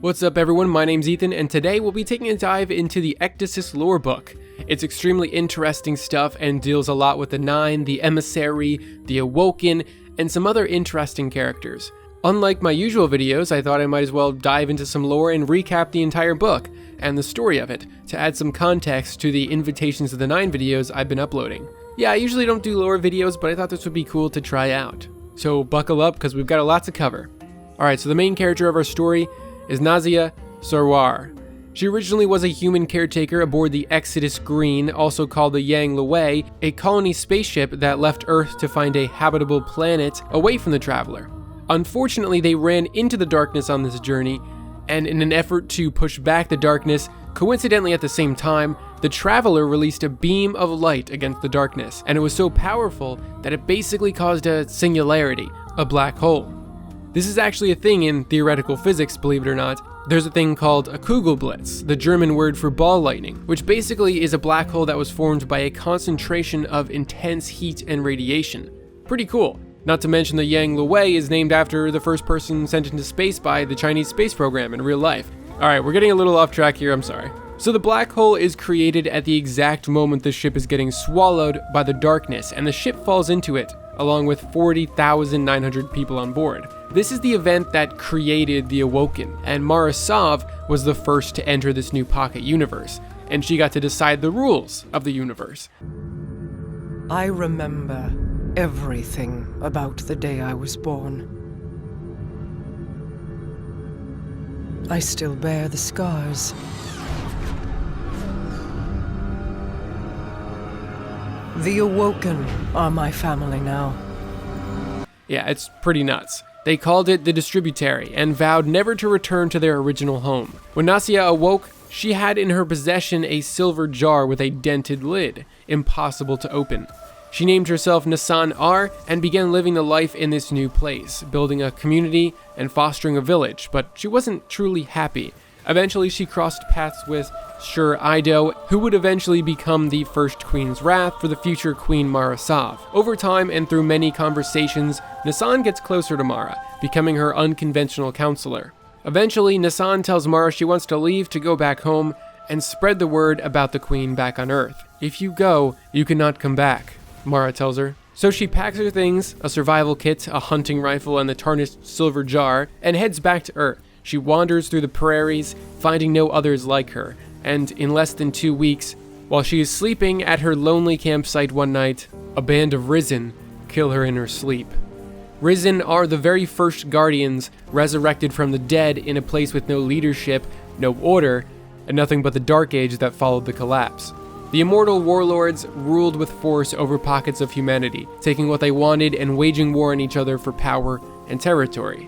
What's up everyone, my name's Ethan, and today we'll be taking a dive into the Ecdysis Lore Book. It's extremely interesting stuff and deals a lot with the Nine, the Emissary, the Awoken, and some other interesting characters. Unlike my usual videos, I thought I might as well dive into some lore and recap the entire book, and the story of it, to add some context to the Invitations of the Nine videos I've been uploading. Yeah, I usually don't do lore videos, but I thought this would be cool to try out. So buckle up, because we've got a lot to cover. Alright, so the main character of our story is Nazia Sarwar. She originally was a human caretaker aboard the Exodus Green, also called the Yang Lewei, a colony spaceship that left Earth to find a habitable planet away from the Traveler. Unfortunately, they ran into the darkness on this journey, and in an effort to push back the darkness, coincidentally at the same time, the Traveler released a beam of light against the darkness, and it was so powerful that it basically caused a singularity, a black hole. This is actually a thing in theoretical physics, believe it or not. There's a thing called a Kugelblitz, the German word for ball lightning, which basically is a black hole that was formed by a concentration of intense heat and radiation. Pretty cool. Not to mention the Yang Lewei is named after the first person sent into space by the Chinese space program in real life. Alright, we're getting a little off track here, I'm sorry. So the black hole is created at the exact moment the ship is getting swallowed by the darkness, and the ship falls into it, along with 40,900 people on board. This is the event that created the Awoken, and Mara Sov was the first to enter this new pocket universe, and she got to decide the rules of the universe. I remember everything about the day I was born. I still bear the scars. The Awoken are my family now. Yeah, it's pretty nuts. They called it the Distributary and vowed never to return to their original home. When Nazia awoke, she had in her possession a silver jar with a dented lid, impossible to open. She named herself Nasan Ar and began living the life in this new place, building a community and fostering a village, but she wasn't truly happy. Eventually, she crossed paths with Sjur Eido, who would eventually become the first Queen's Wrath for the future Queen Mara Sov. Over time and through many conversations, Nasan gets closer to Mara, becoming her unconventional counselor. Eventually, Nasan tells Mara she wants to leave to go back home and spread the word about the Queen back on Earth. If you go, you cannot come back, Mara tells her. So she packs her things, a survival kit, a hunting rifle, and the tarnished silver jar, and heads back to Earth. She wanders through the prairies, finding no others like her, and in less than 2 weeks, while she is sleeping at her lonely campsite one night, a band of Risen kill her in her sleep. Risen are the very first guardians resurrected from the dead in a place with no leadership, no order, and nothing but the dark age that followed the collapse. The immortal warlords ruled with force over pockets of humanity, taking what they wanted and waging war on each other for power and territory.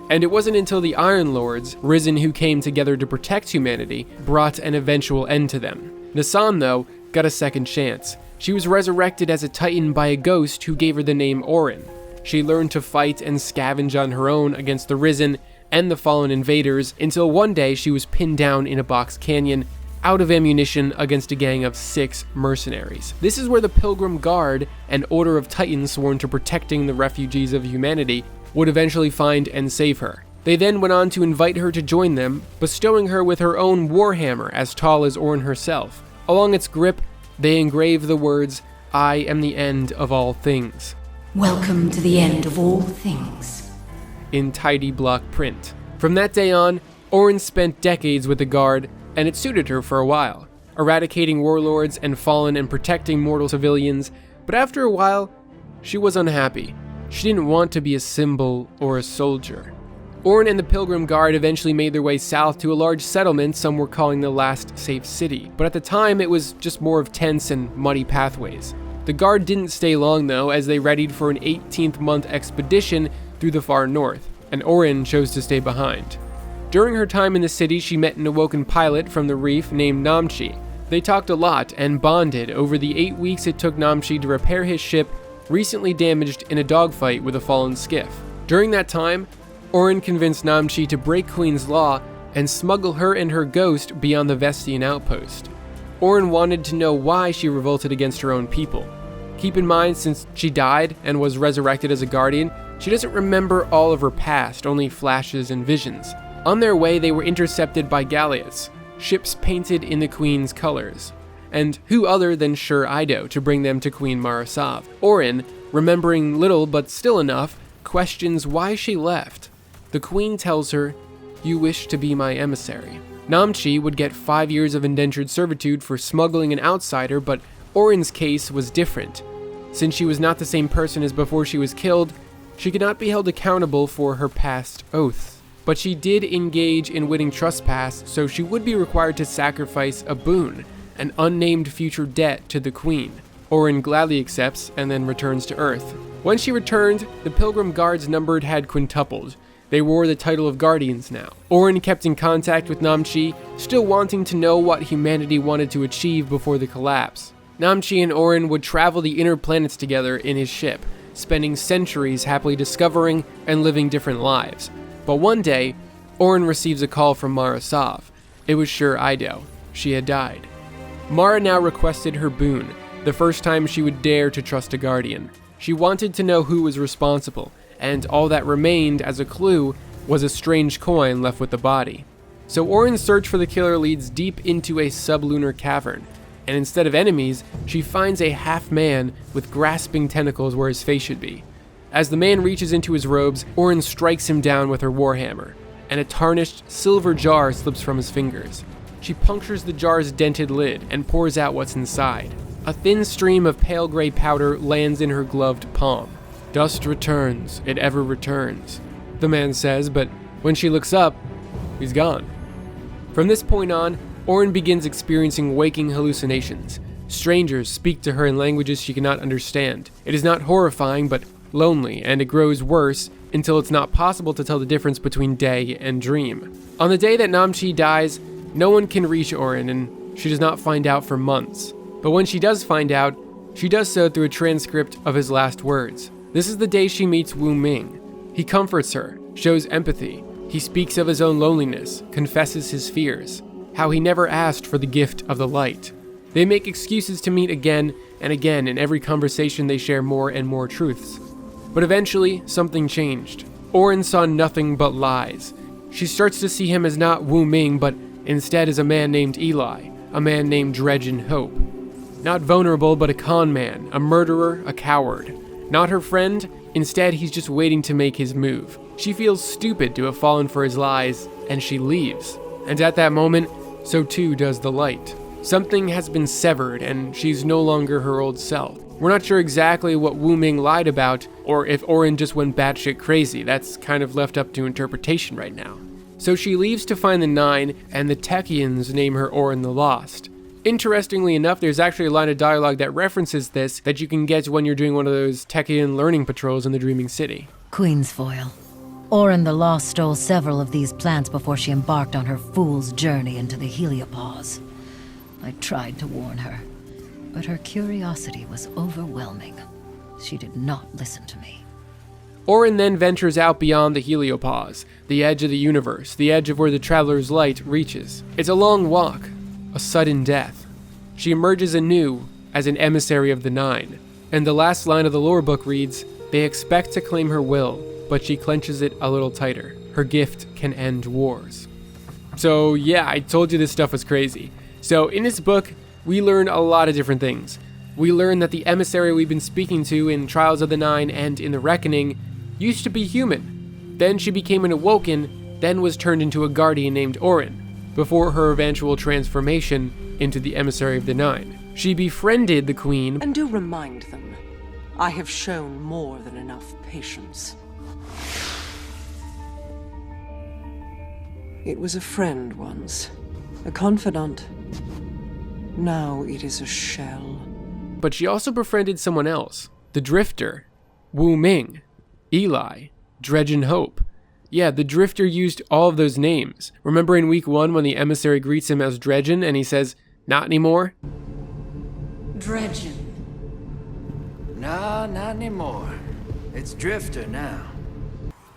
And it wasn't until the Iron Lords, Risen who came together to protect humanity, brought an eventual end to them. Nasan, though, got a second chance. She was resurrected as a Titan by a ghost who gave her the name Orin. She learned to fight and scavenge on her own against the Risen and the fallen invaders, until one day she was pinned down in a box canyon, out of ammunition against a gang of 6 mercenaries. This is where the Pilgrim Guard, an order of Titans sworn to protecting the refugees of humanity, would eventually find and save her. They then went on to invite her to join them, bestowing her with her own warhammer as tall as Orin herself. Along its grip, they engrave the words, "I am the end of all things." Welcome to the end of all things. In tidy block print. From that day on, Orin spent decades with the Guard, and it suited her for a while, eradicating warlords and fallen and protecting mortal civilians, but after a while, she was unhappy. She didn't want to be a symbol or a soldier. Orin and the Pilgrim Guard eventually made their way south to a large settlement some were calling the Last Safe City, but at the time it was just more of tents and muddy pathways. The Guard didn't stay long though, as they readied for an 18th-month expedition through the far north, and Orin chose to stay behind. During her time in the city, she met an Awoken pilot from the reef named Namchi. They talked a lot and bonded over the 8 weeks it took Namchi to repair his ship, recently damaged in a dogfight with a fallen skiff. During that time, Orin convinced Namchi to break Queen's law and smuggle her and her ghost beyond the Vestian outpost. Orin wanted to know why she revolted against her own people. Keep in mind, since she died and was resurrected as a guardian, she doesn't remember all of her past, only flashes and visions. On their way, they were intercepted by galleots, ships painted in the Queen's colors. And who other than Sjur Eido to bring them to Queen Marasav? Orin, remembering little but still enough, questions why she left. The Queen tells her, "You wish to be my emissary." Namchi would get 5 years of indentured servitude for smuggling an outsider, but Orin's case was different. Since she was not the same person as before she was killed, she could not be held accountable for her past oaths. But she did engage in winning trespass, so she would be required to sacrifice a boon, an unnamed future debt to the Queen. Orin gladly accepts and then returns to Earth. When she returned, the Pilgrim Guards numbered had quintupled. They wore the title of Guardians now. Orin kept in contact with Namchi, still wanting to know what humanity wanted to achieve before the collapse. Namchi and Orin would travel the inner planets together in his ship, spending centuries happily discovering and living different lives. But one day, Orin receives a call from Marasav. It was Sjur Eido. She had died. Mara now requested her boon, the first time she would dare to trust a Guardian. She wanted to know who was responsible, and all that remained as a clue was a strange coin left with the body. So Orin's search for the killer leads deep into a sublunar cavern, and instead of enemies, she finds a half-man with grasping tentacles where his face should be. As the man reaches into his robes, Orin strikes him down with her warhammer, and a tarnished silver jar slips from his fingers. She punctures the jar's dented lid and pours out what's inside. A thin stream of pale gray powder lands in her gloved palm. "Dust returns, it ever returns," the man says, but when she looks up, he's gone. From this point on, Orin begins experiencing waking hallucinations. Strangers speak to her in languages she cannot understand. It is not horrifying, but lonely, and it grows worse until it's not possible to tell the difference between day and dream. On the day that Namchi dies, no one can reach Orin, and she does not find out for months. But when she does find out, she does so through a transcript of his last words. This is the day she meets Wu Ming. He comforts her, shows empathy. He speaks of his own loneliness, confesses his fears, how he never asked for the gift of the light. They make excuses to meet again and again. In every conversation they share more and more truths. But eventually, something changed. Orin saw nothing but lies. She starts to see him as not Wu Ming, but instead as a man named Eli, a man named Dredge and Hope. Not vulnerable, but a con man, a murderer, a coward. Not her friend, instead he's just waiting to make his move. She feels stupid to have fallen for his lies, and she leaves. And at that moment, so too does the light. Something has been severed, and she's no longer her old self. We're not sure exactly what Wu Ming lied about, or if Orin just went batshit crazy. That's kind of left up to interpretation right now. So she leaves to find the Nine, and the Techians name her Orin the Lost. Interestingly enough, there's actually a line of dialogue that references this that you can get when you're doing one of those Techian learning patrols in the Dreaming City. Queen's foil. Orin the Lost stole several of these plants before she embarked on her fool's journey into the heliopause. I tried to warn her, but her curiosity was overwhelming. She did not listen to me. Orin then ventures out beyond the heliopause, the edge of the universe, the edge of where the Traveler's Light reaches. It's a long walk, a sudden death. She emerges anew as an emissary of the Nine, and the last line of the lore book reads, "They expect to claim her will, but she clenches it a little tighter. Her gift can end wars." So yeah, I told you this stuff was crazy. So in this book, we learn a lot of different things. We learn that the emissary we've been speaking to in Trials of the Nine and in The Reckoning used to be human. Then she became an Awoken, then was turned into a guardian named Orin, before her eventual transformation into the emissary of the Nine. She befriended the Queen. And do remind them, I have shown more than enough patience. It was a friend once, a confidant. Now it is a shell. But she also befriended someone else, the Drifter, Wu Ming, Eli, Dredge and Hope. Yeah, the Drifter used all of those names. Remember in week 1 when the emissary greets him as Dredgen and he says, "Not anymore"? Dredgen. No, not anymore. It's Drifter now.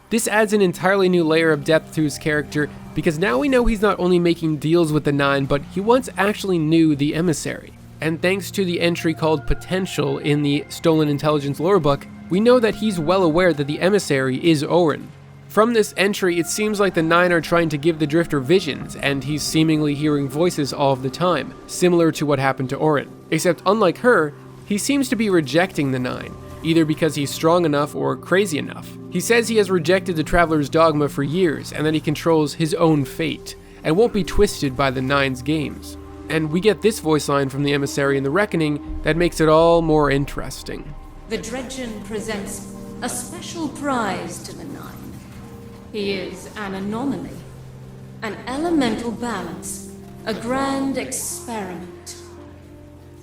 This adds an entirely new layer of depth to his character because now we know he's not only making deals with the Nine, but he once actually knew the emissary. And thanks to the entry called Potential in the Stolen Intelligence lore book, we know that he's well aware that the emissary is Orin. From this entry, it seems like the Nine are trying to give the Drifter visions, and he's seemingly hearing voices all of the time, similar to what happened to Orin. Except unlike her, he seems to be rejecting the Nine, either because he's strong enough or crazy enough. He says he has rejected the Traveler's dogma for years, and that he controls his own fate, and won't be twisted by the Nine's games. And we get this voice line from the Emissary in the Reckoning that makes it all more interesting. The Dredgen presents a special prize to the Nine. He is an anomaly, an elemental balance, a grand experiment.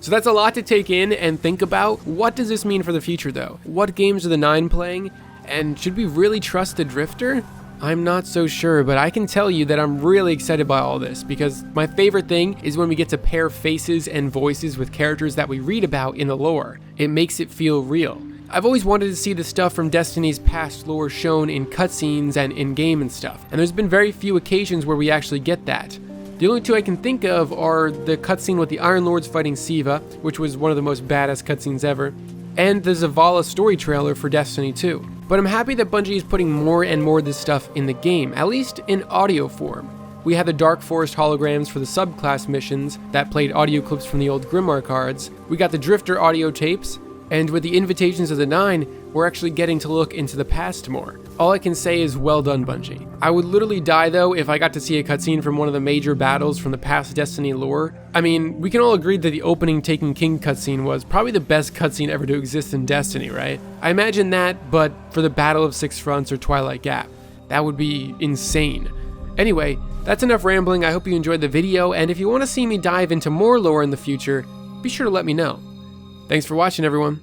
So that's a lot to take in and think about. What does this mean for the future, though? What games are the Nine playing? And should we really trust the Drifter? I'm not so sure, but I can tell you that I'm really excited by all this, because my favorite thing is when we get to pair faces and voices with characters that we read about in the lore. It makes it feel real. I've always wanted to see the stuff from Destiny's past lore shown in cutscenes and in-game and stuff, and there's been very few occasions where we actually get that. The only two I can think of are the cutscene with the Iron Lords fighting Siva, which was one of the most badass cutscenes ever, and the Zavala story trailer for Destiny 2. But I'm happy that Bungie is putting more and more of this stuff in the game, at least in audio form. We had the Dark Forest holograms for the subclass missions that played audio clips from the old Grimoire cards. We got the Drifter audio tapes, and with the Invitations of the Nine, we're actually getting to look into the past more. All I can say is well done, Bungie. I would literally die though if I got to see a cutscene from one of the major battles from the past Destiny lore. I mean, we can all agree that the opening Taken King cutscene was probably the best cutscene ever to exist in Destiny, right? I imagine that, but for the Battle of Six Fronts or Twilight Gap. That would be insane. Anyway, that's enough rambling. I hope you enjoyed the video, and if you want to see me dive into more lore in the future, be sure to let me know. Thanks for watching, everyone.